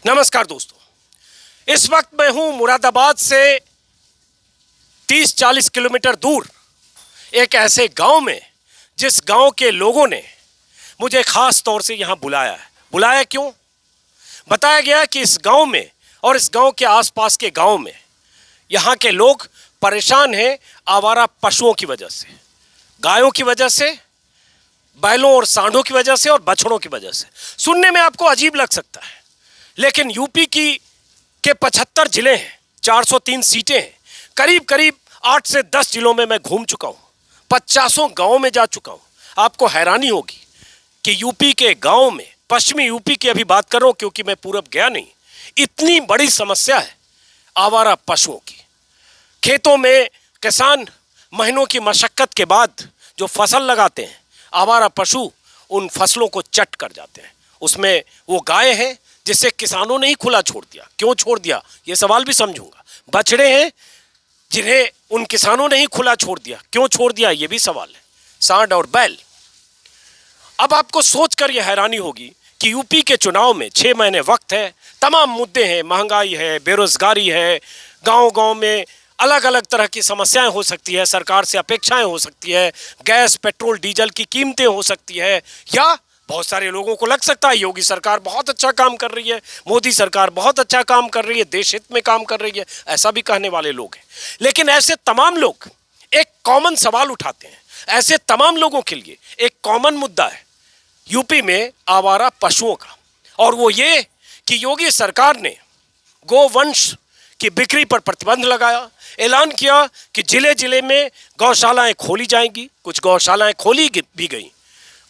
नमस्कार दोस्तों, इस वक्त मैं हूं मुरादाबाद से 30-40 किलोमीटर दूर एक ऐसे गांव में जिस गांव के लोगों ने मुझे खास तौर से यहां बुलाया है। बुलाया क्यों? बताया गया कि इस गांव में और इस गांव के आसपास के गांव में यहां के लोग परेशान हैं आवारा पशुओं की वजह से, गायों की वजह से, बैलों और सांडों की वजह से और बछड़ों की वजह से। सुनने में आपको अजीब लग सकता है, लेकिन यूपी के 75 जिले हैं, 403 सीटें हैं, करीब करीब 8 से 10 जिलों में मैं घूम चुका हूं, 50 गांवों में जा चुका हूं। आपको हैरानी होगी कि यूपी के गांव में, पश्चिमी यूपी की अभी बात कर रहा हूं क्योंकि मैं पूरब गया नहीं, इतनी बड़ी समस्या है आवारा पशुओं की। खेतों में किसान महीनों की मशक्कत के बाद जो फसल लगाते हैं, आवारा पशु उन फसलों को चट कर जाते हैं। उसमें वो गाय हैं जिसे किसानों ने ही खुला छोड़ दिया। क्यों छोड़ दिया, ये सवाल भी समझूंगा। बछड़े हैं जिन्हें उन किसानों ने ही खुला छोड़ दिया। क्यों छोड़ दिया, ये भी सवाल है। सांड और बैल। अब आपको सोचकर यह हैरानी होगी कि यूपी के चुनाव में 6 महीने वक्त है, तमाम मुद्दे हैं, महंगाई है, बेरोजगारी है, गांव-गांव में अलग अलग तरह की समस्याएं हो सकती है, सरकार से अपेक्षाएं हो सकती है, गैस, पेट्रोल, डीजल की कीमतें हो सकती है, या बहुत सारे लोगों को लग सकता है योगी सरकार बहुत अच्छा काम कर रही है, मोदी सरकार बहुत अच्छा काम कर रही है, देश हित में काम कर रही है, ऐसा भी कहने वाले लोग हैं। लेकिन ऐसे तमाम लोग एक कॉमन सवाल उठाते हैं। ऐसे तमाम लोगों के लिए एक कॉमन मुद्दा है यूपी में आवारा पशुओं का, और वो ये कि योगी सरकार ने गोवंश की बिक्री पर प्रतिबंध लगाया, ऐलान किया कि जिले जिले में गौशालाएं खोली जाएंगी, कुछ गौशालाएं खोली भी गई।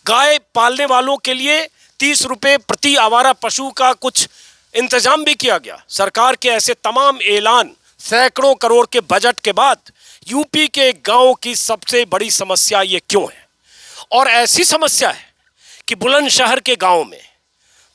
गाय पालने वालों के लिए 30 रुपए प्रति आवारा पशु का कुछ इंतजाम भी किया गया। सरकार के ऐसे तमाम ऐलान सैकड़ों करोड़ के बजट के बाद यूपी के गांव की सबसे बड़ी समस्या ये क्यों है? और ऐसी समस्या है कि बुलंदशहर के गांव में,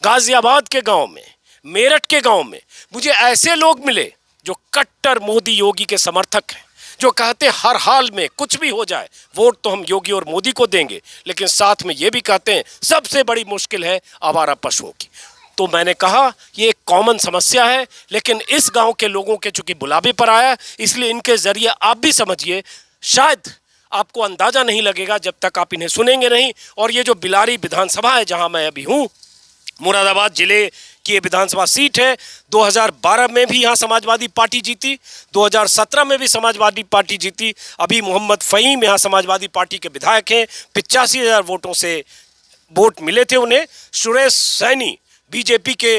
गाजियाबाद के गांव में, मेरठ के गांव में मुझे ऐसे लोग मिले जो कट्टर मोदी योगी के समर्थक हैं, जो कहते हैं हर हाल में कुछ भी हो जाए वोट तो हम योगी और मोदी को देंगे, लेकिन साथ में ये भी कहते हैं सबसे बड़ी मुश्किल है आवारा पशुओं की। तो मैंने कहा ये एक कॉमन समस्या है, लेकिन इस गांव के लोगों के चूंकि बुलावे पर आया, इसलिए इनके जरिए आप भी समझिए। शायद आपको अंदाजा नहीं लगेगा जब तक आप इन्हें सुनेंगे नहीं। और ये जो बिलारी विधानसभा है जहां मैं अभी हूं, मुरादाबाद जिले की ये विधानसभा सीट है। 2012 में भी यहाँ समाजवादी पार्टी जीती, 2017 में भी समाजवादी पार्टी जीती। अभी मोहम्मद फ़हीम यहाँ समाजवादी पार्टी के विधायक हैं, 85,000 वोटों से वोट मिले थे उन्हें। सुरेश सैनी बीजेपी के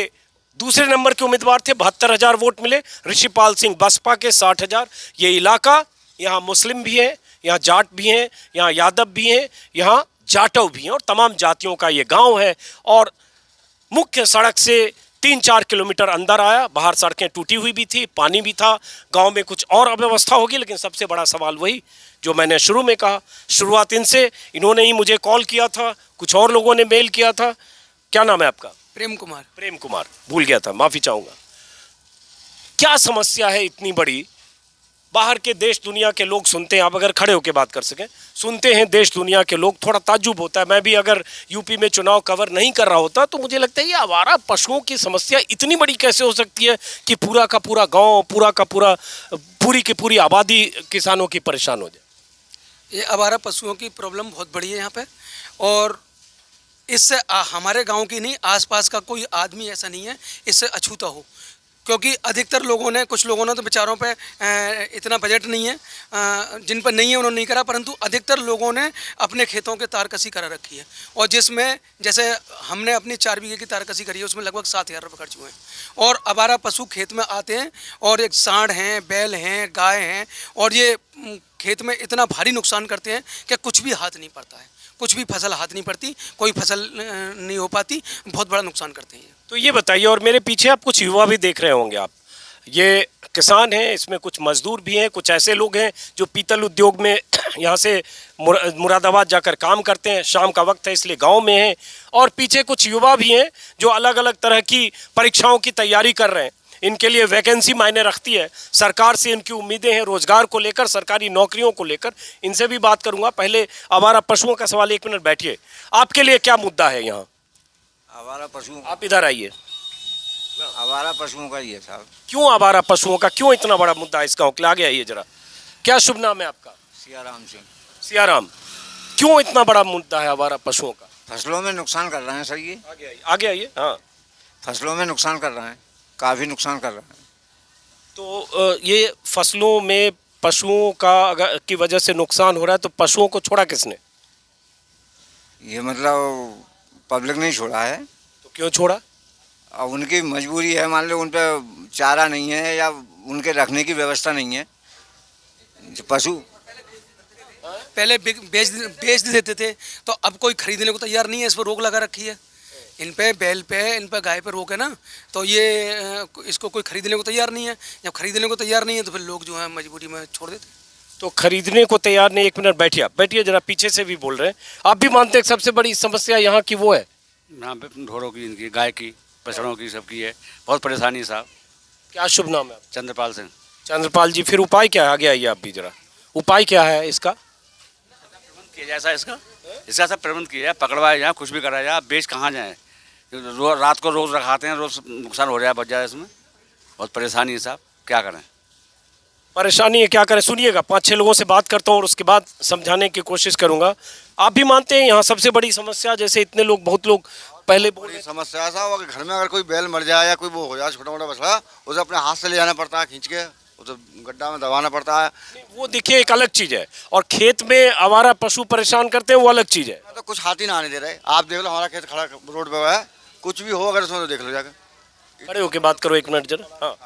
दूसरे नंबर के उम्मीदवार थे, 72,000 वोट मिले। ऋषिपाल सिंह बसपा के 60,000। ये इलाका, यहाँ मुस्लिम भी हैं, यहाँ जाट भी हैं, यहाँ यादव भी हैं, यहाँ जाटव भी हैं, और तमाम जातियों का ये गाँव है। और मुख्य सड़क से 3-4 किलोमीटर अंदर आया, बाहर सड़कें टूटी हुई भी थी, पानी भी था, गांव में कुछ और अव्यवस्था होगी, लेकिन सबसे बड़ा सवाल वही जो मैंने शुरू में कहा। शुरुआत इनसे, इन्होंने ही मुझे कॉल किया था, कुछ और लोगों ने मेल किया था। क्या नाम है आपका? प्रेम कुमार। प्रेम कुमार, भूल गया था, माफी चाहूंगा। क्या समस्या है इतनी बड़ी? बाहर के देश दुनिया के लोग सुनते हैं, आप अगर खड़े होकर बात कर सकें, सुनते हैं देश दुनिया के लोग, थोड़ा ताज्जुब होता है। मैं भी अगर यूपी में चुनाव कवर नहीं कर रहा होता तो मुझे लगता है ये आवारा पशुओं की समस्या इतनी बड़ी कैसे हो सकती है कि पूरा का पूरा गांव, पूरा का पूरा, पूरी की पूरी आबादी किसानों की परेशान हो जाए। ये आवारा पशुओं की प्रॉब्लम बहुत बड़ी है यहाँ पे, और इससे हमारे गांव की नहीं, आसपास का कोई आदमी ऐसा नहीं है इससे अछूता हो। क्योंकि अधिकतर लोगों ने, कुछ लोगों ने तो बेचारों पे इतना बजट नहीं है, जिन पर नहीं है उन्होंने नहीं करा, परंतु अधिकतर लोगों ने अपने खेतों के तारकसी करा रखी है। और जिसमें जैसे हमने अपनी 4 बीघे की तारकसी करी है, उसमें लगभग 7,000 रुपये खर्च हुए हैं। और आवारा पशु खेत में आते हैं, और एक सांड हैं, बैल हैं, गाय हैं, और ये खेत में इतना भारी नुकसान करते हैं कि कुछ भी हाथ नहीं पड़ता है, कुछ भी फसल हाथ नहीं पड़ती, कोई फसल नहीं हो पाती, बहुत बड़ा नुकसान करते हैं। तो ये बताइए, और मेरे पीछे आप कुछ युवा भी देख रहे होंगे, आप ये किसान हैं, इसमें कुछ मजदूर भी हैं, कुछ ऐसे लोग हैं जो पीतल उद्योग में यहाँ से मुरादाबाद जाकर काम करते हैं, शाम का वक्त है इसलिए गांव में हैं, और पीछे कुछ युवा भी हैं जो अलग अलग तरह की परीक्षाओं की तैयारी कर रहे हैं। इनके लिए वैकेंसी मायने रखती है, सरकार से इनकी उम्मीदें हैं रोजगार को लेकर, सरकारी नौकरियों को लेकर। इनसे भी बात करूंगा। पहले आवारा पशुओं का सवाल, 1 मिनट बैठिए। आपके लिए क्या मुद्दा है यहाँ? आवारा पशु, आप इधर आइए। आवारा पशुओं का ही है साहब। क्यों आवारा पशुओं का क्यों इतना बड़ा मुद्दा है इस गाँव के लिए? आगे आइए जरा। क्या शुभ नाम है आपका? सियाराम सिंह। सियाराम। क्यों इतना बड़ा मुद्दा है आवारा पशुओं का? फसलों में नुकसान कर रहे हैं सर ये। आगे आइए, आगे आइए। हाँ, फसलों में नुकसान कर रहे हैं, काफ़ी नुकसान कर रहे हैं। तो ये फसलों में पशुओं का अगर की वजह से नुकसान हो रहा है तो पशुओं को छोड़ा किसने? ये मतलब पब्लिक ने छोड़ा है। तो क्यों छोड़ा? अब उनकी मजबूरी है, मान लो उन पर चारा नहीं है या उनके रखने की व्यवस्था नहीं है। जो पशु पहले बेच देते थे, तो अब कोई खरीदने को तैयार नहीं है। इस पर रोक लगा रखी है। इन पे बैल पे, इन पे गाय पे रोक है ना, तो ये इसको कोई खरीदने को तैयार नहीं है। जब खरीदने को तैयार नहीं है तो फिर लोग जो है मजबूरी में छोड़ देते। तो खरीदने को तैयार नहीं। एक मिनट बैठिए, आप बैठिए जरा, पीछे से भी बोल रहे हैं। आप भी मानते हैं कि सबसे बड़ी समस्या यहाँ की वो है? यहाँ पे ढोरों की, इनकी गाय की, बछड़ों की, सबकी है। बहुत परेशानी है साहब। क्या शुभ नाम है आपका? चंद्रपाल सिंह। चंद्रपाल जी, फिर उपाय क्या है? आगे आइए आप भी जरा। उपाय क्या है इसका? किया जाए इसका सब प्रबंध किया जाए, पकड़वाया जाए, कुछ भी कराया जाए। बेच कहाँ जाए? रात को रोज़ रखाते हैं, रोज़ नुकसान हो रहा है बहुत ज़्यादा इसमें। बहुत परेशानी है साहब, क्या करें? परेशानी है, क्या करें? सुनिएगा, 5-6 लोगों से बात करता हूँ और उसके बाद समझाने की कोशिश करूंगा। आप भी मानते हैं यहाँ सबसे बड़ी समस्या, जैसे इतने लोग, बहुत लोग पहले बोल रहे बड़ी समस्या है साहब। अगर घर में अगर कोई बैल मर जाए या कोई वो हो जाए छोटा मोटा बछड़ा, उसे अपने हाथ से ले जाना पड़ता है खींच के, उसे गड्ढा में दबाना पड़ता है। वो देखिए एक अलग चीज़ है, और खेत में आवारा पशु परेशान करते हैं वो अलग चीज़ है। तो कुछ हाथ ही ना आने दे रहे। आप देख लो, हमारा खेत खड़ा रोड पे है, कुछ भी हो अगर उसमें तो देख लो जाकर। खड़े होके बात करो एक मिनट जरा। हाँ,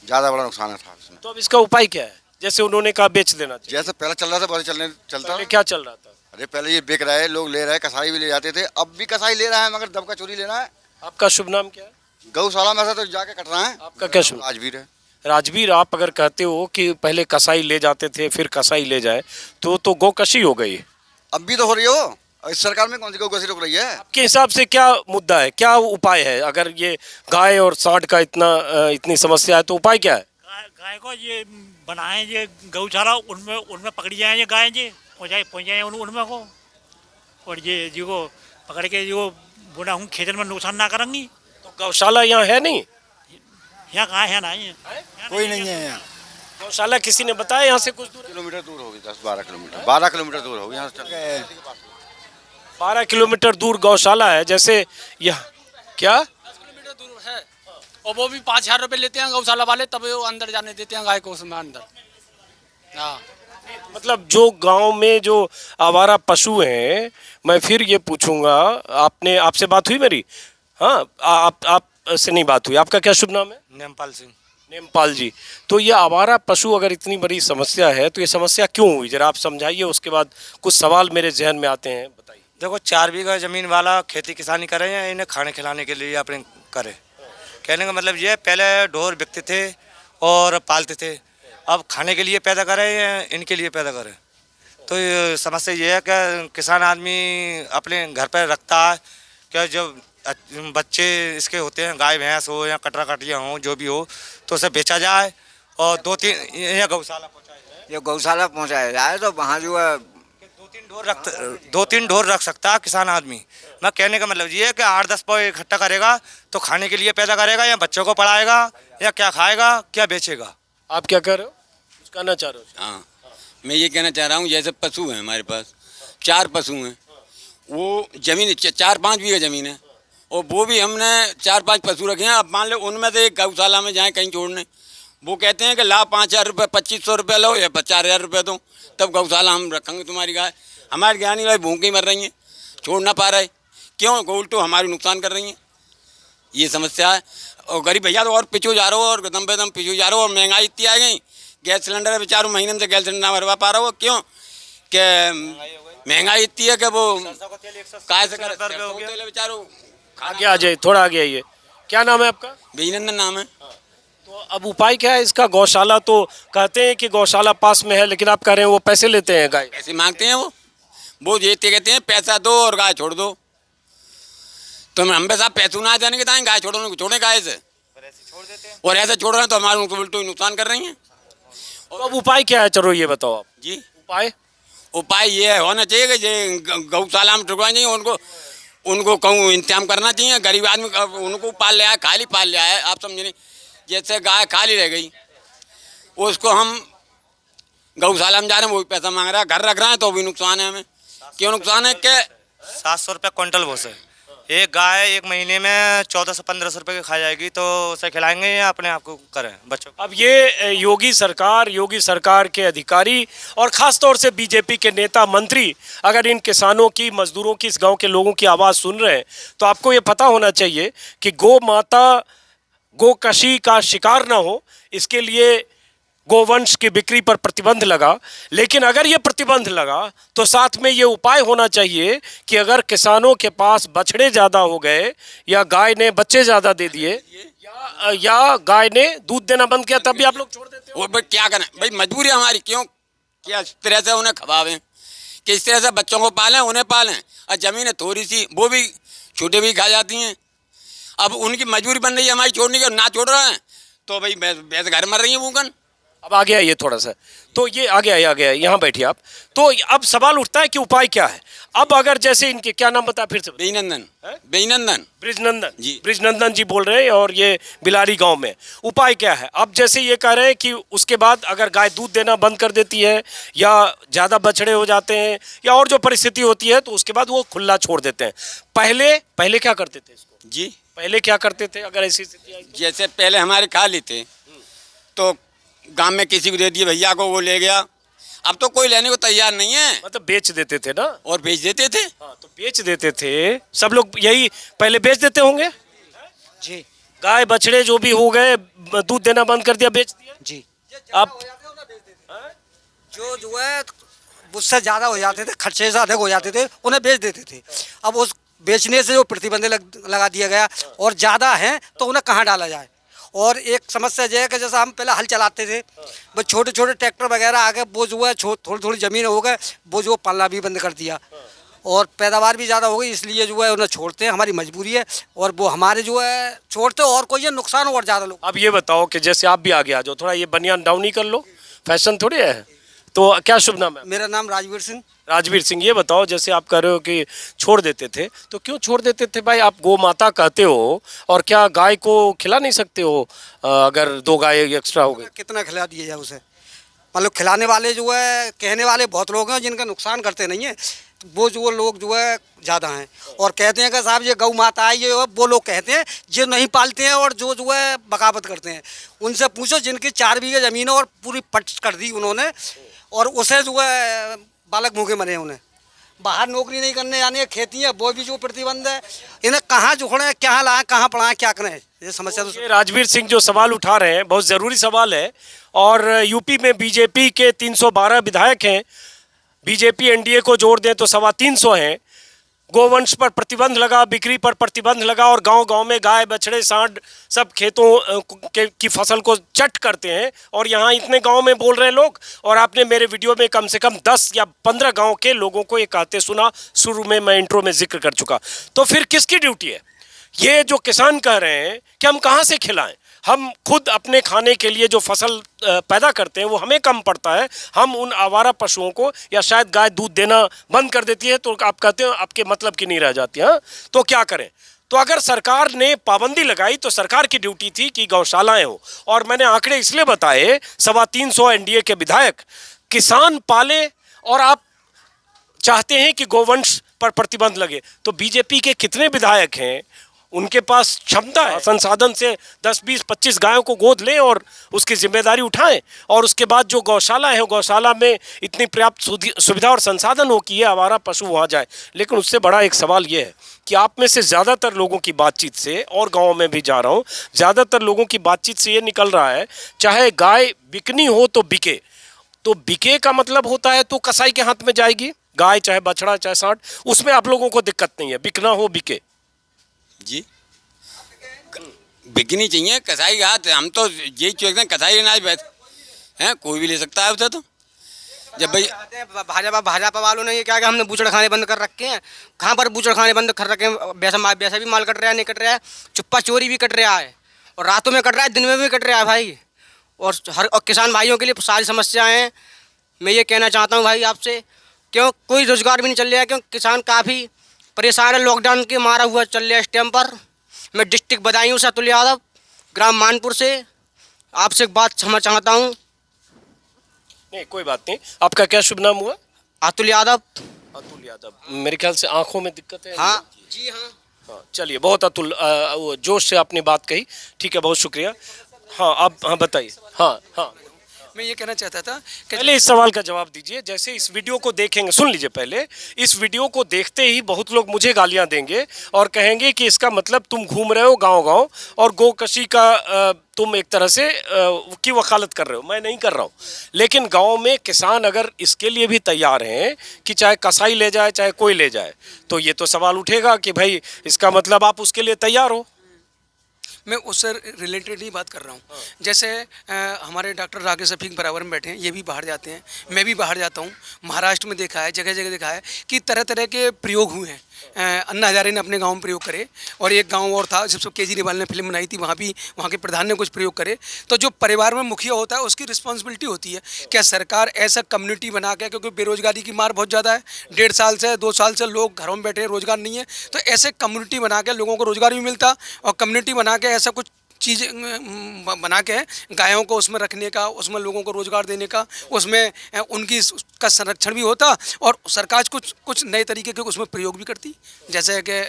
ज़्यादा बड़ा नुकसान है साहब इसमें। तो अब इसका उपाय क्या है? जैसे उन्होंने कहा बेच देना चाहिए, जैसे पहले चल रहा था वैसे चलता। पहले क्या चल रहा था? अरे पहले ये बिक रहे, लोग ले रहे, कसाई भी ले जाते थे। अब भी कसाई ले रहा है, मगर दबका चोरी लेना है। आपका शुभ नाम क्या है? गौशाला में से तो जाके कट रहा है। आपका क्या शुभ? राजवीर है। राजवीर, आप अगर कहते हो कि पहले कसाई ले जाते थे फिर कसाई ले जाए, तो गौकशी हो गई। अब भी तो हो रही हो। इस सरकार में कौन सी गौकशी रोक रही है? आपके हिसाब से क्या मुद्दा है, क्या उपाय है? अगर ये गाय और सांड का इतनी समस्या है तो उपाय क्या है? गाय को ये बनाए, ये गौशाला उनमें पकड़ी जाए ये गाय, जी पहुँच जाए उनमें को, और ये जी को पकड़ के जो बुना हूँ खेतन में नुकसान ना करेंगी। तो गौशाला यहाँ है नहीं? यहाँ कहाँ है? नहीं है, कोई नहीं है यहाँ। गौशाला किसी ने बताया यहाँ से कुछ दूर है? किलोमीटर दूर होगी, 10-12 किलोमीटर, 12 किलोमीटर दूर होगी यहाँ से। 12 किलोमीटर दूर गौशाला है। जैसे यहाँ क्या 10 किलोमीटर दूर है, और वो भी 5,000 रुपये लेते हैं गौशाला वाले, तब वो अंदर जाने देते हैं गाय को उसमें अंदर। हाँ, मतलब जो गांव में जो आवारा पशु हैं, मैं फिर ये पूछूंगा, आपसे बात हुई मेरी? हाँ, आप से नहीं बात हुई। आपका क्या शुभ नाम है? नेमपाल सिंह। नेमपाल जी, तो ये आवारा पशु अगर इतनी बड़ी समस्या है तो ये समस्या क्यों हुई, जरा आप समझाइए। उसके बाद कुछ सवाल मेरे जहन में आते हैं, बताइए। देखो, 4 बीघा ज़मीन वाला खेती किसानी करे या इन्हें खाने खिलाने के लिए अपने करे। कहने का मतलब ये, पहले ढोर बिकते थे और पालते थे, अब खाने के लिए पैदा करें या इनके लिए पैदा करें। तो ये समस्या ये है कि किसान आदमी अपने घर पर रखता है, क्या जब बच्चे इसके होते हैं, गाय भैंस हो या कटरा कटिया हो, जो भी हो, तो उसे बेचा जाए और 2-3 या गौशाला पहुँचाया जाए। ये गौशाला पहुँचाया जाए तो वहाँ जो है 2-3 ढोर रख सकता है किसान आदमी। मैं कहने का मतलब ये है कि 8-10 पौ इकट्ठा करेगा तो खाने के लिए पैदा करेगा, या बच्चों को पढ़ाएगा, या क्या खाएगा, क्या बेचेगा। आप क्या कर रहे हो, कुछ कहना चाह रहे हो? हाँ, मैं ये कहना चाह रहा हूँ, जैसे पशु हैं हमारे पास, 4 पशु हैं, वो ज़मीन 4-5 बीघा ज़मीन है, और वो भी हमने 4-5 पशु रखे हैं। अब मान लो उनमें से एक गौशाला में जाएँ कहीं छोड़ने, वो कहते हैं कि ला 5,000 रुपये, 2,500 रुपये लो या 4,000 रुपये दो, तब गौशाला हम रखेंगे तुम्हारी गाय। हमारी ज्ञानी भाई भूखे मर रही हैं, छोड़ ना पा रहे, क्यों? उल्टो हमारी नुकसान कर रही हैं। ये समस्या है। और गरीब भैया तो और पिछू जा रहे हो, और दम पे दम पिछू जा रहे हो, और महंगाई इतनी आ गई। गैस सिलेंडर है बेचारों, महीने में से गैस सिलेंडर भरवा पा रहा हो, क्यों? कि महंगाई इतनी है कि वो काय से कर बेचारों। आगे आ जाइए, थोड़ा आगे आइए। क्या नाम है आपका? अभिनंदन नाम है। तो अब उपाय क्या है इसका? गौशाला तो कहते हैं कि गौशाला पास में है, लेकिन आप कह रहे हैं वो पैसे लेते हैं गाय। पैसे मांगते हैं वो ये कहते हैं पैसा दो और गाय छोड़ दो। तो हम पे साहब पैसों ना जाने के टाइम गाय छोड़े गाय से, और ऐसे छोड़ रहे हैं तो हमारे उल्टो नुकसान कर रही हैं। तो अब उपाय क्या है, चलो ये बताओ आप जी। उपाय। उपाय ये होना चाहिए कि गौशाला में ठुकवाएं चाहिए उनको, उनको कहूँ इंतजाम करना चाहिए। गरीब आदमी उनको पाल लिया है, खाली पाल लिया है, आप समझ नहीं। जैसे गाय खाली रह गई, उसको हम गौशाला में जा रहे हैं, वो भी पैसा मांग रहा है, घर रख रहे हैं तो भी नुकसान है हमें। क्यों नुकसान है कि 700 रुपये क्विंटल भूसे। एक गाय एक महीने में 1400 से 1500 रुपये की खा जाएगी, तो उसे खिलाएंगे या अपने आप को करें बच्चों को? अब ये योगी सरकार के अधिकारी और ख़ास तौर से बीजेपी के नेता मंत्री अगर इन किसानों की, मजदूरों की, इस गांव के लोगों की आवाज़ सुन रहे हैं तो आपको ये पता होना चाहिए कि गौ माता गोकशी का शिकार ना हो, इसके लिए गोवंश की बिक्री पर प्रतिबंध लगा। लेकिन अगर ये प्रतिबंध लगा तो साथ में ये उपाय होना चाहिए कि अगर किसानों के पास बछड़े ज़्यादा हो गए या गाय ने बच्चे ज़्यादा दे दिए या गाय ने दूध देना बंद किया, तब भी आप लोग छोड़ देते हो। वो भाई क्या करें भाई, मजबूरी हमारी। क्यों क्या इस तरह से उन्हें खवावें, कि इस तरह से बच्चों को पालें, उन्हें पालें, और ज़मीनें थोड़ी सी वो भी छोटे भी खा जाती हैं। अब उनकी मजबूरी बन रही है हमारी छोड़ने की, ना छोड़ रहे हैं तो भाई भैंस घर मर रही है भूखन। अब आगे आइए थोड़ा सा, तो ये आगे आइए यहाँ बैठिए आप। तो अब सवाल उठता है कि उपाय क्या है। अब अगर जैसे इनके क्या नाम बताया फिर से? बेईनंदन जी, ब्रिजनंदन जी बोल रहे हैं और ये बिलारी गांव में। उपाय क्या है? अब जैसे ये कह रहे हैं कि उसके बाद अगर गाय दूध देना बंद कर देती है या ज़्यादा बछड़े हो जाते हैं या और जो परिस्थिति होती है तो उसके बाद वो खुला छोड़ देते हैं। पहले क्या करते थे इसको जी? पहले क्या करते थे अगर ऐसी स्थिति आई? जैसे पहले हमारे खा लेते तो गांव में किसी को दे दिए, भैया को, वो ले गया। अब तो कोई लेने को तैयार नहीं है, मतलब बेच देते थे ना, और बेच देते थे। हाँ, तो बेच देते थे सब लोग, यही पहले बेच देते होंगे जी गाय बछड़े जो भी हो गए, दूध देना बंद कर दिया, बेच दिया जी। अब जो है उससे ज़्यादा हो जाते थे, खर्चे से अधिक हो जाते थे, उन्हें बेच देते थे। अब उस बेचने से जो प्रतिबंध लगा दिया गया और ज़्यादा हैं तो उन्हें कहाँ डाला जाए। और एक समस्या यह है कि जैसा हम पहले हल चलाते थे, वो छोटे छोटे ट्रैक्टर वगैरह आ गए, वो जो है थोड़ी थोड़ी ज़मीन हो गए, वो जो पालना भी बंद कर दिया और पैदावार भी ज़्यादा हो गई, इसलिए जो है उन्हें छोड़ते हैं, हमारी मजबूरी है। और वो हमारे जो है छोड़ते और कोई ये नुकसान और ज़्यादा लोग। अब ये बताओ कि जैसे आप भी आगे आ जाओ, थोड़ा ये बनियान डाउन ही कर लो, फैशन थोड़ी है। तो क्या शुभ नाम है? मेरा नाम राजवीर सिंह। राजवीर सिंह, ये बताओ जैसे आप कह रहे हो कि छोड़ देते थे, तो क्यों छोड़ देते थे भाई? आप गौ माता कहते हो, और क्या गाय को खिला नहीं सकते हो? अगर 2 गाय एक्स्ट्रा हो गई, कितना खिला दिया जाए उसे? मतलब खिलाने वाले जो है, कहने वाले बहुत लोग हैं जिनका नुकसान करते नहीं है, तो वो जो लोग जो है ज़्यादा हैं और कहते हैं कि साहब ये गौ माता है, ये वो लोग कहते हैं जो नहीं पालते हैं और जो है बगावत करते हैं। उनसे पूछो जिनकी 4 बीघे ज़मीन है और पूरी पट कर दी उन्होंने, और उसे जो है बालक भूखे मरे हैं, उन्हें बाहर नौकरी नहीं करने जाने, खेती है वो भी जो प्रतिबंध है। इन्हें कहाँ जोड़ें, क्या लाएं, कहाँ पढ़ाएं, क्या करें, ये समस्या। तो ये राजवीर सिंह जो सवाल उठा रहे हैं बहुत ज़रूरी सवाल है। और यूपी में बीजेपी के 312 विधायक हैं, बीजेपी एनडीए को जोड़ दें तो 325 हैं। गोवंश पर प्रतिबंध लगा, बिक्री पर प्रतिबंध लगा, और गांव-गांव में गाय बछड़े सांड सब खेतों की फसल को चट करते हैं। और यहाँ इतने गांव में बोल रहे हैं लोग, और आपने मेरे वीडियो में कम से कम 10 या 15 गांव के लोगों को ये कहते सुना, शुरू में मैं इंट्रो में जिक्र कर चुका। तो फिर किसकी ड्यूटी है? ये जो किसान कह रहे हैं कि हम कहाँ से खिलाएं, हम खुद अपने खाने के लिए जो फसल पैदा करते हैं वो हमें कम पड़ता है, हम उन आवारा पशुओं को, या शायद गाय दूध देना बंद कर देती है तो आप कहते हैं आपके मतलब की नहीं रह जाती। हाँ, तो क्या करें? तो अगर सरकार ने पाबंदी लगाई तो सरकार की ड्यूटी थी कि गौशालाएं हो। और मैंने आंकड़े इसलिए बताए, 325 एनडीए के विधायक किसान पाले और आप चाहते हैं कि गोवंश पर प्रतिबंध लगे। तो बीजेपी के कितने विधायक हैं, उनके पास क्षमता है, संसाधन से 10, 20, 25 गायों को गोद लें और उसकी जिम्मेदारी उठाएं, और उसके बाद जो गौशाला है गौशाला में इतनी पर्याप्त सुविधा और संसाधन हो कि ये आवारा पशु वहाँ जाए। लेकिन उससे बड़ा एक सवाल ये है कि आप में से ज़्यादातर लोगों की बातचीत से, और गाँव में भी जा रहा हूँ, ज़्यादातर लोगों की बातचीत से ये निकल रहा है चाहे गाय बिकनी हो तो बिके। तो बिके का मतलब होता है तो कसाई के हाथ में जाएगी गाय, चाहे बछड़ा चाहे सांड, उसमें आप लोगों को दिक्कत नहीं है, बिकना हो बिके। जी, बिकनी चाहिए कसाई के हाथ। हम तो यही चीज़ कसाई अनाज हैं, कोई भी ले सकता है उसे। तो जब भाई भाजपा वालों ने ये क्या कि हमने बूचड़ खाने बंद कर रखे हैं, कहाँ पर बूचड़ खाने बंद कर रखे हैं? वैसा भी माल कट रहा है, नहीं कट रहा है, चुप्पा चोरी भी कट रहा है, और रातों में कट रहा है, दिन में भी कट रहा है भाई। और किसान भाइयों के लिए सारी समस्याएं हैं। मैं ये कहना चाहता हूँ भाई आपसे, क्यों कोई रोज़गार भी नहीं चल रहा है, क्यों किसान काफ़ी परेशान है, लॉकडाउन के मारा हुआ चल रहा है इस टाइम पर। मैं डिस्ट्रिक्ट बदायूं से अतुल यादव, ग्राम मानपुर से आपसे एक बात क्षमा चाहता हूँ। नहीं कोई बात नहीं। आपका क्या शुभ नाम हुआ? अतुल यादव। अतुल यादव। मेरे ख्याल से आंखों में दिक्कत है। हाँ जी हाँ। हाँ चलिए, बहुत अतुल वो जोश से आपने बात कही। ठीक है, बहुत शुक्रिया। हाँ आप हाँ बताइए। हाँ हाँ मैं ये कहना चाहता था कि पहले इस सवाल का जवाब दीजिए। जैसे इस वीडियो को देखेंगे, सुन लीजिए पहले, इस वीडियो को देखते ही बहुत लोग मुझे गालियां देंगे और कहेंगे कि इसका मतलब तुम घूम रहे हो गांव-गांव और गोकशी का तुम एक तरह से की वकालत कर रहे हो। मैं नहीं कर रहा हूँ, लेकिन गांव में किसान अगर इसके लिए भी तैयार हैं कि चाहे कसाई ले जाए चाहे कोई ले जाए, तो ये तो सवाल उठेगा कि भाई इसका मतलब आप उसके लिए तैयार हो। मैं उससे रिलेटेड ही बात कर रहा हूँ। जैसे हमारे डॉक्टर राकेश शफीक बराबर में बैठे हैं, ये भी बाहर जाते हैं, मैं भी बाहर जाता हूँ। महाराष्ट्र में देखा है, जगह जगह देखा है कि तरह तरह के प्रयोग हुए हैं। अन्ना हजारे ने अपने गांव में प्रयोग करे, और एक गांव और था जब केजरीवाल ने फिल्म बनाई थी, वहाँ भी वहाँ के प्रधान ने कुछ प्रयोग करे। तो जो परिवार में मुखिया होता है उसकी रिस्पॉन्सिबिलिटी होती है, क्या सरकार ऐसा कम्युनिटी बना के, क्योंकि बेरोजगारी की मार बहुत ज़्यादा है, 1.5 साल से 2 साल से लोग घरों में बैठे, रोजगार नहीं है, तो ऐसे कम्युनिटी बना के लोगों को रोजगार भी मिलता, और कम्युनिटी बना के ऐसा कुछ चीज़ बना के गायों को उसमें रखने का, उसमें लोगों को रोज़गार देने का, उसमें उनकी का संरक्षण भी होता, और सरकार कुछ नए तरीके के उसमें प्रयोग भी करती, जैसे कि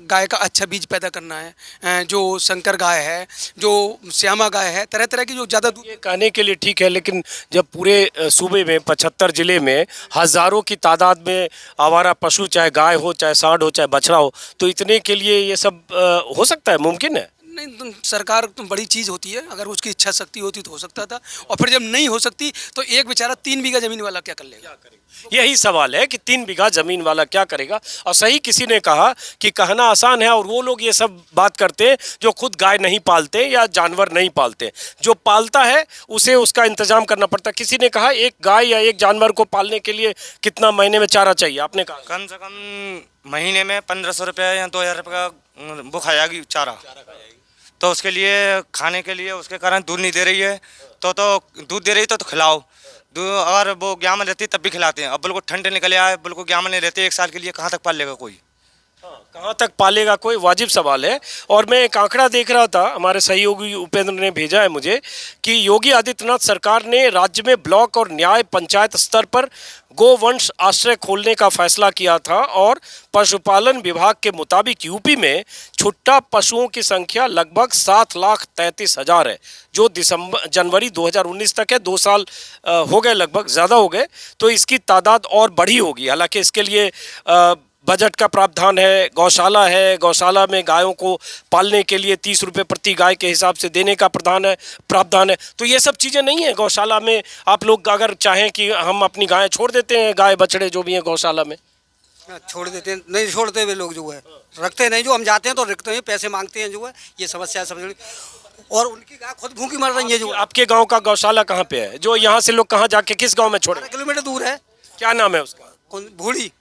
गाय का अच्छा बीज पैदा करना है, जो संकर गाय है, जो श्यामा गाय है, तरह तरह की जो ज़्यादा दूध। ये कहने के लिए ठीक है, लेकिन जब पूरे सूबे में 75 जिले में हज़ारों की तादाद में आवारा पशु, चाहे गाय हो चाहे सांड हो चाहे बछड़ा हो, तो इतने के लिए ये सब हो सकता है, मुमकिन है? नहीं, तो सरकार तो बड़ी चीज़ होती है, अगर उसकी इच्छा शक्ति होती तो हो सकता था, और फिर जब नहीं हो सकती तो एक बेचारा 3 बीघा ज़मीन वाला क्या कर लेगा? यही सवाल है कि 3 बीघा ज़मीन वाला क्या करेगा। और सही किसी ने कहा कि कहना आसान है, और वो लोग ये सब बात करते हैं जो खुद गाय नहीं पालते या जानवर नहीं पालते। जो पालता है उसे उसका इंतजाम करना पड़ता है। किसी ने कहा एक गाय या एक जानवर को पालने के लिए कितना महीने में चारा चाहिए? आपने कहा कम से कम महीने में 1500 रुपये या 2000 रुपये का वो खाएगी चारा, तो उसके लिए खाने के लिए उसके कारण दूध नहीं दे रही है, तो दूध दे रही तो खिलाओ दूध। अगर वो ग्यामन रहती तब भी खिलाते हैं। अब बिल्कुल ठंडे निकले आए, बिल्कुल ग्यामन नहीं रहते, 1 साल के लिए कहाँ तक पाल लेगा कोई? कहाँ तक पालेगा कोई, वाजिब सवाल है। और मैं एक आंकड़ा देख रहा था, हमारे सहयोगी उपेंद्र ने भेजा है मुझे, कि योगी आदित्यनाथ सरकार ने राज्य में ब्लॉक और न्याय पंचायत स्तर पर गोवंश आश्रय खोलने का फैसला किया था, और पशुपालन विभाग के मुताबिक यूपी में छुट्टा पशुओं की संख्या लगभग 7,33,000 है, जो जनवरी 2019 तक है। 2 साल हो गए, लगभग ज़्यादा हो गए, तो इसकी तादाद और बढ़ी होगी। हालांकि इसके लिए बजट का प्रावधान है, गौशाला है, गौशाला में गायों को पालने के लिए 30 रुपये प्रति गाय के हिसाब से देने का प्रावधान है। तो ये सब चीज़ें नहीं है गौशाला में। आप लोग अगर चाहें कि हम अपनी गायें छोड़ देते हैं, गाय बछड़े जो भी हैं गौशाला में, छोड़ देते हैं, नहीं छोड़ते वे लोग जो है, रखते नहीं। जो हम जाते हैं तो रखते हैं, पैसे मांगते हैं, जो है ये समस्या है समझ। और उनकी गाय खुद भूखी मर रही है। जो आपके गाँव का गौशाला कहाँ पे है, जो यहाँ से लोग कहाँ जाके किस गाँव में छोड़े? 12 किलोमीटर दूर है। क्या नाम है उसका? भूड़ी।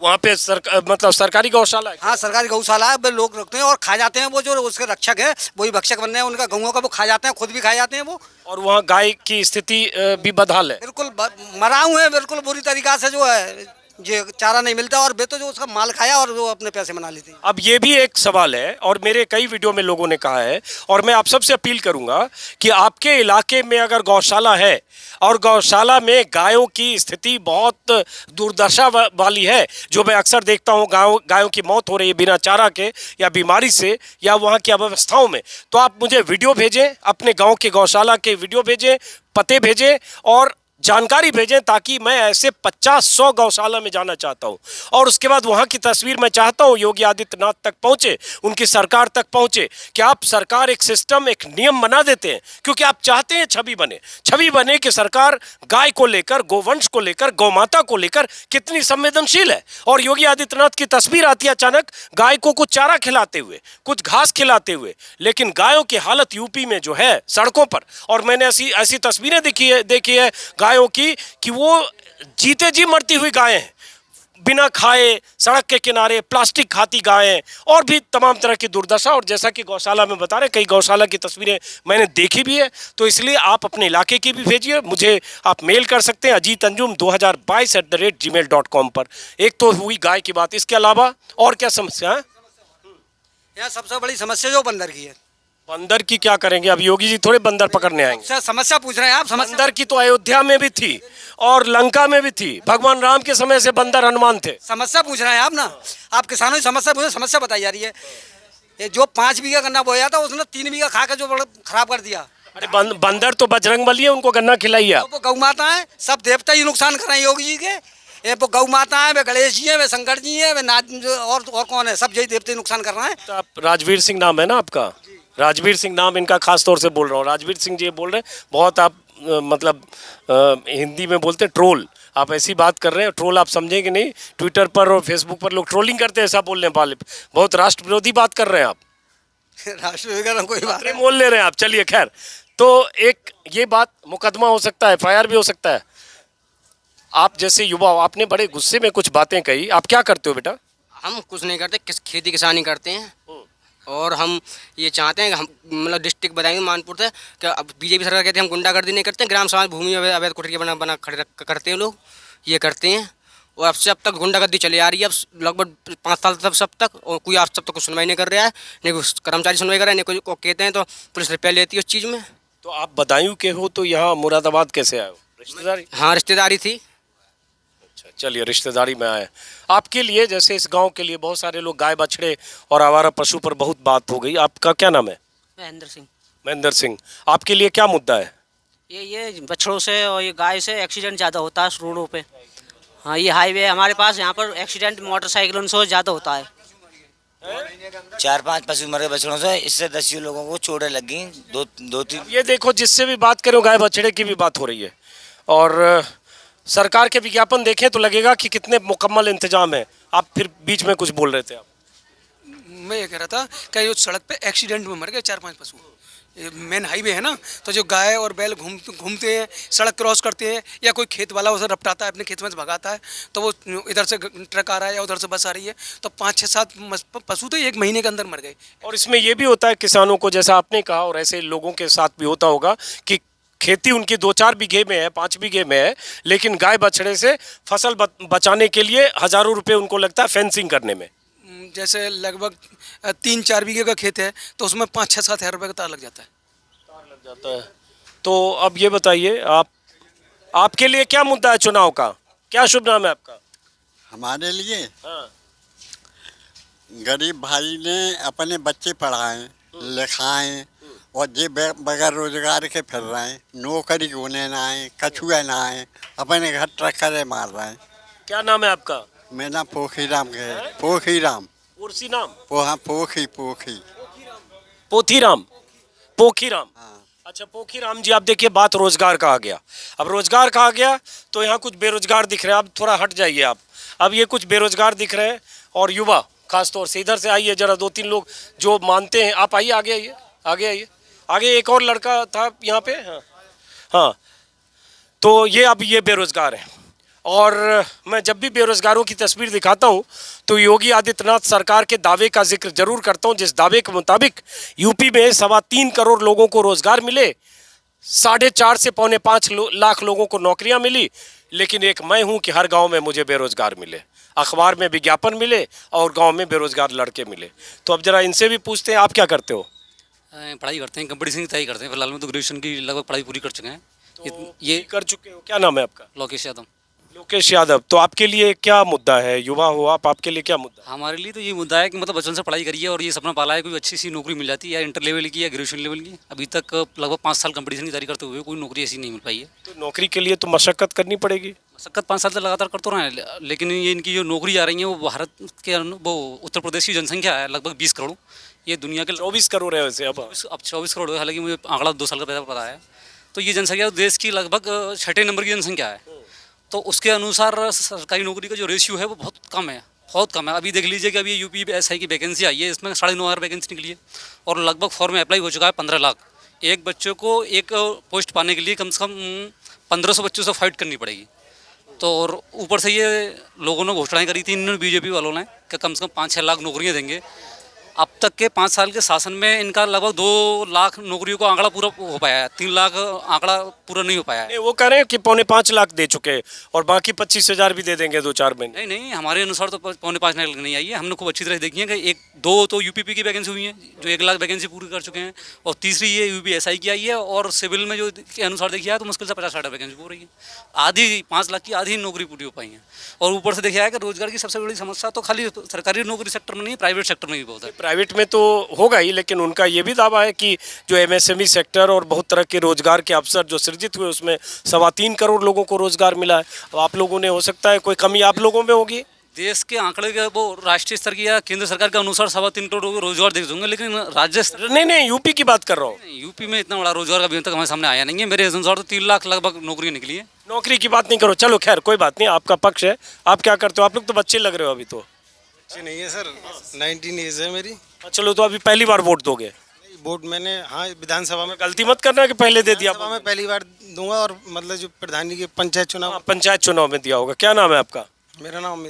वहाँ पे मतलब सरकारी गौशाला है? हाँ सरकारी गौशाला है, वे लोग रखते हैं और खा जाते हैं। वो जो उसके रक्षक है वही भक्षक बनने हैं, उनका गौओं का वो खा जाते हैं, खुद भी खा जाते हैं वो। और वहाँ गाय की स्थिति भी बदहाल है, बिल्कुल मराऊ है, बिल्कुल बुरी तरीका से जो है, जो चारा नहीं मिलता, और वे तो जो उसका माल खाया और वो अपने पैसे बना लेते हैं। अब ये भी एक सवाल है, और मेरे कई वीडियो में लोगों ने कहा है, और मैं आप सबसे अपील करूंगा कि आपके इलाके में अगर गौशाला है और गौशाला में गायों की स्थिति बहुत दुर्दशा वाली है, जो मैं अक्सर देखता हूँ, गायों की मौत हो रही है बिना चारा के या बीमारी से या वहाँ की अव्यवस्थाओं में, तो आप मुझे वीडियो भेजें, अपने गाँव के गौशाला के वीडियो भेजें, पते भेजें और जानकारी भेजें, ताकि मैं ऐसे 50-100 गौशाला में जाना चाहता हूं, और उसके बाद वहां की तस्वीर मैं चाहता हूं योगी आदित्यनाथ तक पहुंचे, उनकी सरकार तक पहुंचे, कि आप सरकार एक सिस्टम, एक नियम बना देते हैं, क्योंकि आप चाहते हैं छवि बने कि सरकार गाय को लेकर, गोवंश को लेकर, गौमाता को लेकर कितनी संवेदनशील है। और योगी आदित्यनाथ की तस्वीर आती है अचानक गाय को कुछ चारा खिलाते हुए, कुछ घास खिलाते हुए, लेकिन गायों की हालत यूपी में जो है सड़कों पर, और मैंने ऐसी तस्वीरें देखी है गायों की, कि वो जीते जी मरती हुई गायें हैं, बिना खाए सड़क के किनारे प्लास्टिक खाती गायें और भी तमाम तरह की दुर्दशा। और जैसा कि गौशाला में बता रहे, कई गौशाला की तस्वीरें मैंने देखी भी है, तो इसलिए आप अपने इलाके की भी भेजिए। मुझे आप मेल कर सकते हैं ajeetanjum2022@gmail.com पर। एक तो हुई गाय की बात, इसके अलावा और क्या समस्या है? यहाँ सबसे बड़ी समस्या जो बंदर की है। बंदर की क्या करेंगे? अब योगी जी थोड़े बंदर पकड़ने आएंगे। समस्या पूछ रहे हैं आप? समस्या बंदर की तो अयोध्या में भी थी और लंका में भी थी। भगवान राम के समय से बंदर हनुमान थे। समस्या पूछ रहे हैं आप ना? आप किसानों की समस्या पूछे, समस्या बताई जा रही है। ये जो 5 बीघा गन्ना बोया था उसने 3 बीघा खा के जो बड़ा खराब कर दिया। अरे बंदर तो बजरंगबली है, उनको गन्ना खिलाइए आप। वो गौ माता है, सब देवता ही नुकसान कर रहे हैं योगी जी के। ये वो गौ माता है, वे गणेश जी है, वे शंकर जी है, वे नाथ और कौन है, सब यही देवते नुकसान कर रहे हैं। तो आप राजवीर सिंह नाम है ना आपका? राजवीर सिंह नाम इनका खास तौर से बोल रहा हूँ। राजवीर सिंह जी बोल रहे हैं, बहुत आप मतलब हिंदी में बोलते हैं ट्रोल। आप ऐसी बात कर रहे हैं, ट्रोल आप समझेंगे नहीं। ट्विटर पर और फेसबुक पर लोग ट्रोलिंग करते हैं, ऐसा बोलने वाले। बहुत राष्ट्र विरोधी बात कर रहे हैं आप। राष्ट्र कोई बात नहीं मोल ले रहे हैं आप। चलिए खैर, तो एक ये बात, मुकदमा हो सकता है, FIR भी हो सकता है। आप जैसे युवा हो, आपने बड़े गुस्से में कुछ बातें कही। आप क्या करते हो बेटा? हम कुछ नहीं करते, खेती किसानी करते हैं। और हम ये चाहते हैं कि हम मतलब डिस्ट्रिक्ट बताएंगे मानपुर से कि अब बीजेपी सरकार कहते हैं हम गुंडागर्दी नहीं करते, ग्राम समाज भूमि अवैध कुटिया बना खड़े करते हैं लोग, ये करते हैं। और अब तक गुंडागर्दी चली आ रही है, अब लगभग 5 साल तक और कोई आज तक कुछ सुनवाई नहीं कर रहा है, नहीं कोई कर्मचारी सुनवाई कर रहा है, नहीं कोई को कहते हैं तो पुलिस रुपया लेती है उस चीज़ में। तो आप बदायूं के हो, तो यहाँ मुरादाबाद कैसे आए हो? रिश्तेदारी? हाँ, रिश्तेदारी थी। चलिए, रिश्तेदारी में आए। आपके लिए, जैसे इस गांव के लिए बहुत सारे लोग गाय बछड़े और आवारा पशु पर बहुत बात हो गई। आपका क्या नाम है? महेंद्र सिंह। महेंद्र सिंह, आपके लिए क्या मुद्दा है? ये बछड़ों से और ये गाय से एक्सीडेंट ज़्यादा होता है रोडों पे। हाँ, ये हाईवे हमारे पास, यहाँ पर एक्सीडेंट मोटरसाइकिलों से ज़्यादा होता है। 4-5 पशु मरे बछड़ों से, इससे 10 लोगों को चोटें लग गई। 2-3 ये देखो, जिससे भी बात करो गाय बछड़े की भी बात हो रही है। और सरकार के विज्ञापन देखें तो लगेगा कि कितने मुकम्मल इंतजाम है। आप फिर बीच में कुछ बोल रहे थे। आप? मैं ये कह रहा था कि ये सड़क पे एक्सीडेंट में मर गए 4-5 पशु। मेन हाईवे है ना, तो जो गाय और बैल घूमते हैं, सड़क क्रॉस करते हैं, या कोई खेत वाला उसे रपटाता है, अपने खेत में से भगाता है, तो वो इधर से ट्रक आ रहा है या उधर से बस आ रही है, तो 5-6-7 पशु तो 1 महीने के अंदर मर गए। और इसमें ये भी होता है किसानों को, जैसा आपने कहा, और ऐसे लोगों के साथ भी होता होगा कि खेती उनकी 2-4 बीघे में है, 5 बीघे में है, लेकिन गाय बछड़े से फसल बचाने के लिए हज़ारों रुपए उनको लगता है फेंसिंग करने में। जैसे लगभग 3-4 बीघे का खेत है, तो उसमें 5-6-7 हज़ार रुपये का तार लग जाता है। तो अब ये बताइए, आपके लिए क्या मुद्दा है चुनाव का? क्या शुभ नाम है आपका? हमारे लिए गरीब भाई ने अपने बच्चे पढ़ाएं लिखाएं और ये बगैर रोजगार के फिर रहे हैं, नौकरी होने ना आए, कछुए ना आए, अपने घर ट्रक्कर मार रहे हैं। क्या नाम है आपका? मेरा नाम पोखीराम है। पोखीराम। उर्सी नाम? पोखीराम। अच्छा, पोखीराम जी, आप देखिए, बात रोजगार का आ गया। अब रोजगार का आ गया तो यहाँ कुछ बेरोजगार दिख रहे हैं। अब थोड़ा हट जाइए आप। अब ये कुछ बेरोजगार दिख रहे हैं और युवा खास तौर से। इधर से आइए जरा, 2-3 लोग जो मानते हैं। आप आइए, आगे आइए, आगे आइए, आगे। एक और लड़का था यहाँ पे। हाँ, तो ये अब ये बेरोजगार है। और मैं जब भी बेरोजगारों की तस्वीर दिखाता हूँ तो योगी आदित्यनाथ सरकार के दावे का जिक्र जरूर करता हूँ, जिस दावे के मुताबिक यूपी में 3.25 करोड़ लोगों को रोजगार मिले, 4.5 से 5.25 लाख लोगों को नौकरियाँ मिली, लेकिन एक मैं हूँ कि हर गांव में मुझे बेरोजगार मिले, अखबार में विज्ञापन मिले और गांव में बेरोजगार लड़के मिले। तो अब जरा इनसे भी पूछते हैं, आप क्या करते हो? पढ़ाई करते हैं, कंपटीशन की तैयारी करते हैं। फिलहाल में तो ग्रेजुएशन की लगभग पढ़ाई पूरी कर चुके हैं। तो ये कर चुके हो? क्या नाम है आपका? लोकेश यादव। लोकेश यादव, तो आपके लिए क्या मुद्दा है? युवा हो आप, आपके लिए क्या मुद्दा? हमारे लिए तो ये मुद्दा है कि मतलब बचपन से पढ़ाई करिए और ये सपना पाला है कोई अच्छी सी नौकरी मिल जाती है, या इंटर लेवल की या ग्रेजुएशन लेवल की। अभी तक लगभग 5 साल कंपटीशन की तैयारी करते हुए कोई नौकरी ऐसी नहीं मिल पाई है। तो नौकरी के लिए तो मशक्कत करनी पड़ेगी। मशक्कत 5 साल तक लगातार करते रहे हैं, लेकिन ये इनकी जो नौकरी आ रही है वो भारत के, वो उत्तर प्रदेश की जनसंख्या है लगभग 20 करोड़। ये दुनिया के 24 करोड़ है वैसे। अब 24 करोड़ है, हालांकि मुझे आंकड़ा 2 साल का पता है। तो ये जनसंख्या देश की लगभग 6ठे नंबर की जनसंख्या है। तो उसके अनुसार सरकारी नौकरी का जो रेशियो है वो बहुत कम है, बहुत कम है। अभी देख लीजिए कि अभी यूपी SI की वैकेंसी आई है, इसमें 9,500 वैकेंसी निकली है और लगभग फॉर्म में अप्लाई हो चुका है 15 लाख। एक बच्चे को एक पोस्ट पाने के लिए कम से कम 1500 बच्चों से फाइट करनी पड़ेगी। तो और ऊपर से ये लोगों ने घोषणाएं करी थी इन्होंने बीजेपी वालों ने कि कम से कम 5-6 लाख नौकरियां देंगे। अब तक के 5 साल के शासन में इनका लगभग 2 लाख नौकरियों का आंकड़ा पूरा हो पाया है, 3 लाख आंकड़ा पूरा नहीं हो पाया है। नहीं, वो कह रहे हैं कि 4.25 लाख दे चुके हैं और बाकी 25,000 भी दे देंगे 2-4 महीने। नहीं नहीं, हमारे अनुसार तो 4.5 लाख नहीं आई है। हमने खूब अच्छी तरह देखी है कि 1-2 तो यूपीपी की वैकेंसी हुई है जो 1 लाख वैकेंसी पूरी कर चुके हैं, और तीसरी ये यूपीएसआई की आई है, और सिविल में जो के अनुसार देखिए है तो मुश्किल से 50-60 वैकेंसी हो रही है। आधी 5 लाख की आधी नौकरी पूरी हो पाई है। और ऊपर से देखिए है कि रोजगार की सबसे बड़ी समस्या तो खाली सरकारी नौकरी सेक्टर में नहीं, प्राइवेट सेक्टर में भी बहुत है। प्राइवेट में तो होगा ही, लेकिन उनका ये भी दावा है कि जो एमएसएमई सेक्टर और बहुत तरह के रोजगार के अवसर जो सृजित हुए उसमें 3.25 करोड़ लोगों को रोजगार मिला है। अब आप लोगों ने, हो सकता है कोई कमी आप लोगों में होगी। देश के आंकड़े के वो राष्ट्रीय स्तर की या केंद्र सरकार के अनुसार 3.25 करोड़ लोग रोजगार दे दूंगे, लेकिन राज्य स्तर नहीं, यूपी की बात कर रहा हूँ। यूपी में इतना बड़ा रोजगार अभी तक हमारे सामने आया नहीं है। मेरे अनुसार तो 3 लाख लगभग नौकरियां निकली है। नौकरी की बात नहीं करो, चलो खैर कोई बात नहीं, आपका पक्ष है। आप क्या करते हो? आप लोग तो बच्चे लग रहे हो अभी। तो बच्चे नहीं है सर, 19 एज है मेरी। चलो, तो अभी पहली बार वोट दोगे? वोट मैंने, हाँ, विधानसभा में। गलती मत करना कि पहले दे दिया। विधानसभा में पहली बार दूंगा, और मतलब जो प्रधानी के पंचायत चुनाव में दिया होगा। क्या नाम है आपका? मेरा नाम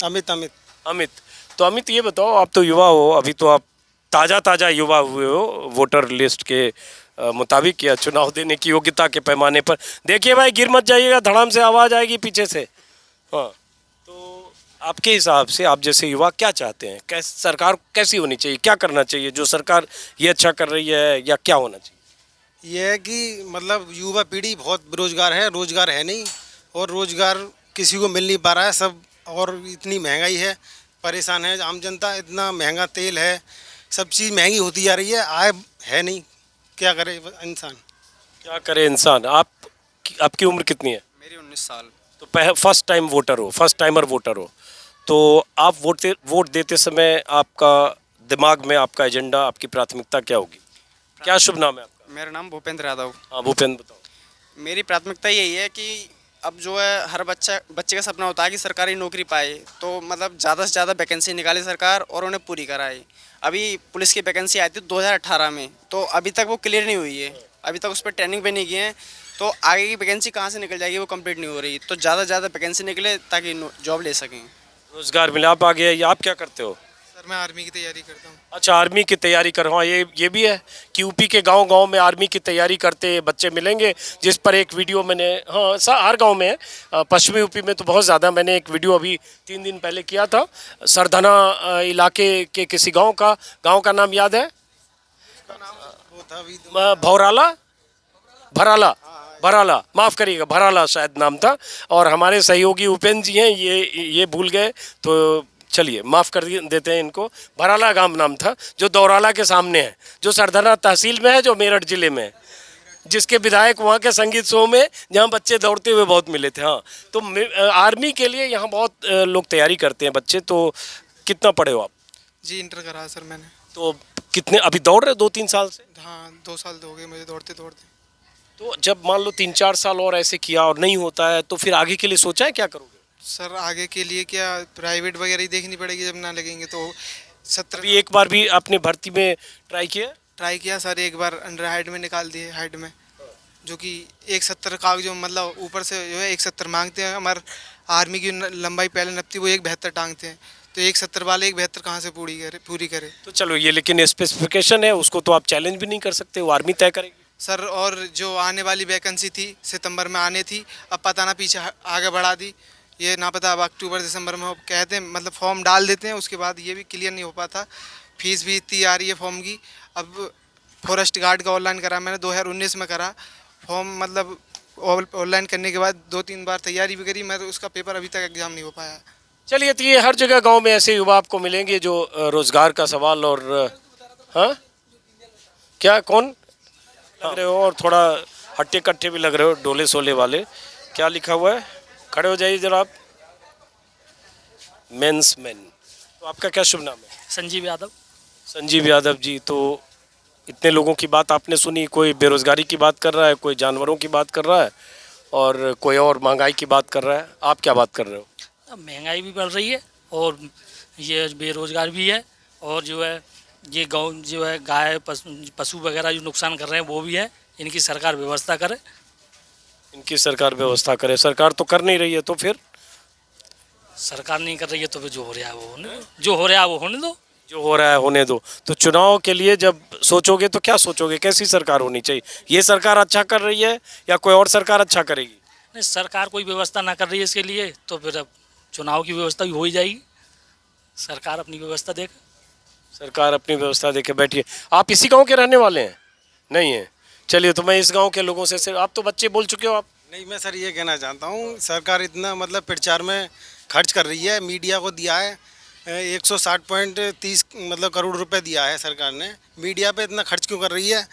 अमित। तो अमित, ये बताओ, आप तो युवा हो, अभी तो आप ताज़ा युवा हुए हो वोटर लिस्ट के मुताबिक, या चुनाव देने की योग्यता के पैमाने पर। देखिए भाई, गिर मत जाइएगा, धड़ाम से आवाज़ आएगी पीछे से। हाँ, तो आपके हिसाब से आप जैसे युवा क्या चाहते हैं? कैसे सरकार कैसी होनी चाहिए? क्या करना चाहिए? जो सरकार ये अच्छा कर रही है, या क्या होना चाहिए? ये है कि मतलब युवा पीढ़ी बहुत बेरोजगार है, रोजगार है नहीं, और रोजगार किसी को मिल नहीं पा रहा है सब। और इतनी महंगाई है, परेशान है आम जनता, इतना महंगा तेल है, सब चीज़ महंगी होती जा रही है, आय है नहीं, क्या करे इंसान? आपकी उम्र कितनी है? मेरी 19 साल। तो फर्स्ट टाइमर वोटर हो, तो आप वोट देते समय आपका दिमाग में आपका एजेंडा, आपकी प्राथमिकता क्या होगी? क्या शुभ नाम है आपका? मेरा नाम भूपेंद्र यादव। हाँ भूपेंद्र, बताओ। मेरी प्राथमिकता यही है कि अब जो है हर बच्चे का सपना होता है कि सरकारी नौकरी पाए, तो मतलब ज़्यादा से ज़्यादा वैकेंसी निकाले सरकार और उन्हें पूरी कराए। अभी पुलिस की वैकेंसी आई थी 2018 में, तो अभी तक वो क्लियर नहीं हुई है, अभी तक उस पर ट्रेनिंग भी नहीं की है, तो आगे की वैकेंसी कहाँ से निकल जाएगी, वो कंप्लीट नहीं हो रही। तो ज़्यादा से ज़्यादा वैकेंसी निकले ताकि जॉब ले सकें, रोजगार मिले। आप आगे आइए, आप क्या करते हो? सर, मैं आर्मी की तैयारी करता हूँ। अच्छा, आर्मी की तैयारी कर रहा हूँ। ये भी है कि यूपी के गांव में आर्मी की तैयारी करते बच्चे मिलेंगे, जिस पर एक वीडियो मैंने, हाँ, हर गांव में है, पश्चिमी यूपी में तो बहुत ज़्यादा। मैंने एक वीडियो अभी 3 दिन पहले किया था, सरधना इलाके के किसी गांव का नाम याद है? भराला, माफ़ करिएगा, भराला शायद नाम था। और हमारे सहयोगी उपेंद्र जी हैं, ये भूल गए, तो चलिए माफ़ कर देते हैं इनको। भराला गांव नाम था, जो दौराला के सामने है, जो सरधना तहसील में है, जो मेरठ ज़िले में है, जिसके विधायक वहाँ के संगीत शो में जहाँ बच्चे दौड़ते हुए बहुत मिले थे। हाँ, तो आर्मी के लिए यहाँ बहुत लोग तैयारी करते हैं बच्चे। तो कितना पढ़े हो आप? जी, इंटर करा है सर मैंने। तो कितने अभी दौड़ रहे? 2-3 साल से? हाँ, 2 साल हो गए मुझे दौड़ते। तो जब मान लो 3-4 साल और ऐसे किया और नहीं होता है, तो फिर आगे के लिए सोचा है क्या करोगे? सर, आगे के लिए क्या प्राइवेट वगैरह ही देखनी पड़ेगी, जब ना लगेंगे तो 70। एक बार भी आपने भर्ती में ट्राई किया सर, एक बार अंडर हाइट में निकाल दिए, हाइट में, जो कि 170 का जो मतलब ऊपर से जो है 170 मांगते हैं। हमारे आर्मी की लंबाई पहले नपती, वो 172 टांगते हैं, तो 170 वाले 172 कहाँ से पूरी करे? तो चलो, ये लेकिन स्पेसिफिकेशन है, उसको तो आप चैलेंज भी नहीं कर सकते, वो आर्मी तय करेगी सर। और जो आने वाली वैकेंसी थी सितंबर में आने थी, अब पता ना पीछे आगे बढ़ा दी, ये ना पता अब अक्टूबर दिसंबर में कहते हैं, मतलब फॉर्म डाल देते हैं, उसके बाद ये भी क्लियर नहीं हो पाता। फीस भी इतनी आ रही है फॉर्म की। अब फॉरेस्ट गार्ड का ऑनलाइन करा मैंने, 2019 में करा फॉर्म, मतलब ऑनलाइन करने के बाद 2-3 बार तैयारी भी करी मैं, तो उसका पेपर अभी तक एग्ज़ाम नहीं हो पाया। चलिए, तो ये हर जगह गांव में ऐसे युवा आपको मिलेंगे जो रोजगार का सवाल और, हाँ, क्या कौन लग रहे हो? और थोड़ा हट्टे कट्टे भी लग रहे हो, डोले सोले वाले। क्या लिखा हुआ है? खड़े हो जाइए जरा आप। Men's man. तो आपका क्या शुभ नाम है? संजीव यादव जी। तो इतने लोगों की बात आपने सुनी, कोई बेरोजगारी की बात कर रहा है, कोई जानवरों की बात कर रहा है, और कोई और महंगाई की बात कर रहा है। आप क्या बात कर रहे हो? महंगाई भी बढ़ रही है और ये बेरोजगार भी है, और जो है ये गाँव जो है गाय पशु वगैरह जो नुकसान कर रहे हैं वो भी है। इनकी सरकार व्यवस्था करे। इनकी सरकार व्यवस्था करे। सरकार तो कर नहीं रही है, तो फिर सरकार नहीं कर रही है तो फिर जो हो रहा है वो होने दो, जो हो रहा है वो होने दो। जो हो रहा है होने दो। तो चुनाव के लिए जब सोचोगे तो क्या सोचोगे, कैसी सरकार होनी चाहिए? ये सरकार अच्छा कर रही है या कोई और सरकार अच्छा करेगी? नहीं, सरकार कोई व्यवस्था ना कर रही है इसके लिए तो फिर अब चुनाव की व्यवस्था भी हो ही जाएगी। सरकार अपनी व्यवस्था देगा। सरकार अपनी व्यवस्था देके बैठी है। आप इसी गांव के रहने वाले हैं? नहीं है। चलिए, तो मैं इस गांव के लोगों से आप तो बच्चे बोल चुके हो आप। नहीं, मैं सर ये कहना चाहता हूँ, सरकार इतना मतलब प्रचार में खर्च कर रही है, मीडिया को दिया है 160.30 मतलब करोड़ रुपए दिया है सरकार ने। मीडिया पे इतना खर्च क्यों कर रही है?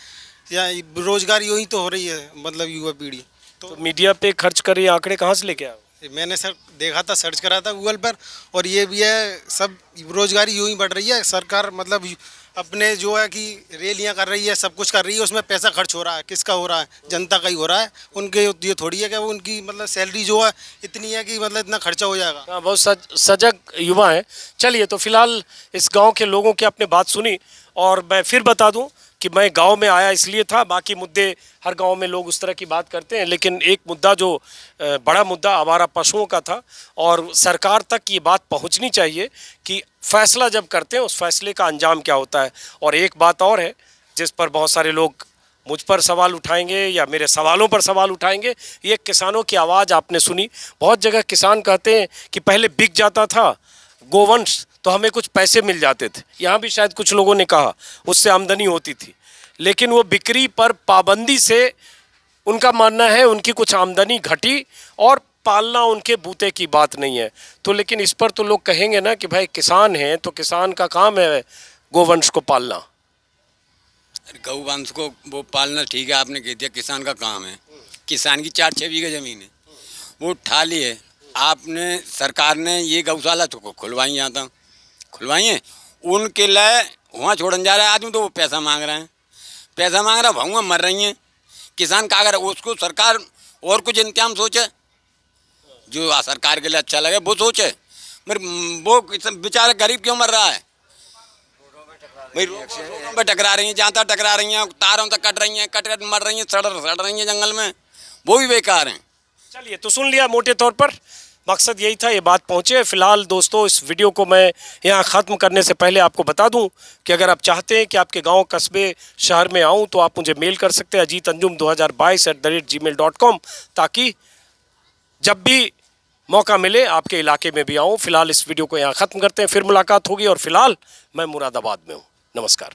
या रोजगार यूँ ही तो हो रही है, मतलब युवा पीढ़ी तो मीडिया पे खर्च कर रही है। आंकड़े कहाँ से लेके आए? मैंने सर देखा था, सर्च करा था गूगल पर, और ये भी है, सब रोजगारी यूँ ही बढ़ रही है। सरकार मतलब अपने जो है कि रैलियाँ कर रही है, सब कुछ कर रही है, उसमें पैसा खर्च हो रहा है। किसका हो रहा है? जनता का ही हो रहा है। उनके ये थोड़ी है कि वो उनकी मतलब सैलरी जो है इतनी है कि मतलब इतना खर्चा हो जाएगा। हाँ, बहुत सजग युवा हैं। चलिए, तो फिलहाल इस गांव के लोगों की आपने बात सुनी, और मैं फिर बता दूं कि मैं गांव में आया इसलिए था। बाकी मुद्दे हर गांव में लोग उस तरह की बात करते हैं, लेकिन एक मुद्दा जो बड़ा मुद्दा आवारा पशुओं का था, और सरकार तक ये बात पहुंचनी चाहिए कि फैसला जब करते हैं उस फैसले का अंजाम क्या होता है। और एक बात और है जिस पर बहुत सारे लोग मुझ पर सवाल उठाएंगे या मेरे सवालों पर सवाल उठाएंगे। ये किसानों की आवाज़ आपने सुनी। बहुत जगह किसान कहते हैं कि पहले बिक जाता था गोवंश तो हमें कुछ पैसे मिल जाते थे। यहाँ भी शायद कुछ लोगों ने कहा उससे आमदनी होती थी, लेकिन वो बिक्री पर पाबंदी से उनका मानना है उनकी कुछ आमदनी घटी, और पालना उनके बूते की बात नहीं है। तो लेकिन इस पर तो लोग कहेंगे ना कि भाई किसान हैं तो किसान का काम है गोवंश को पालना। गौवंश को वो पालना ठीक है, आपने कह दिया किसान का काम है। किसान की 4-6 बीघे ज़मीन है, वो उठा ली है आपने, सरकार ने ये गौशाला तो खुलवाई, यहाँ तक खुलवाई है, उनके लिए वहाँ छोड़ने जा रहा है आदमी, तो वो पैसा मांग रहे हैं, पैसा मांग रहा, भाऊँ मर रही हैं। किसान का अगर उसको सरकार और कुछ इंतजाम सोचे जो सरकार के लिए अच्छा लगे वो सोचे, मगर वो बेचारा गरीब क्यों मर रहा है? भाई रोडों पे टकरा रही हैं, जहाँ तक टकरा रही हैं, तारों तक कट रही हैं, कट कट मर रही हैं, सड़ रही हैं जंगल में, वो भी बेकार हैं। चलिए, तो सुन लिया मोटे तौर पर, मकसद यही था ये बात पहुँचे। फिलहाल दोस्तों, इस वीडियो को मैं यहाँ ख़त्म करने से पहले आपको बता दूं कि अगर आप चाहते हैं कि आपके गांव, कस्बे, शहर में आऊं तो आप मुझे मेल कर सकते हैं ajitanjum2022@gmail.com, ताकि जब भी मौका मिले आपके इलाके में भी आऊँ। फिलहाल इस वीडियो को यहाँ ख़त्म करते हैं, फिर मुलाकात होगी, और फिलहाल मैं मुरादाबाद में हूँ। नमस्कार।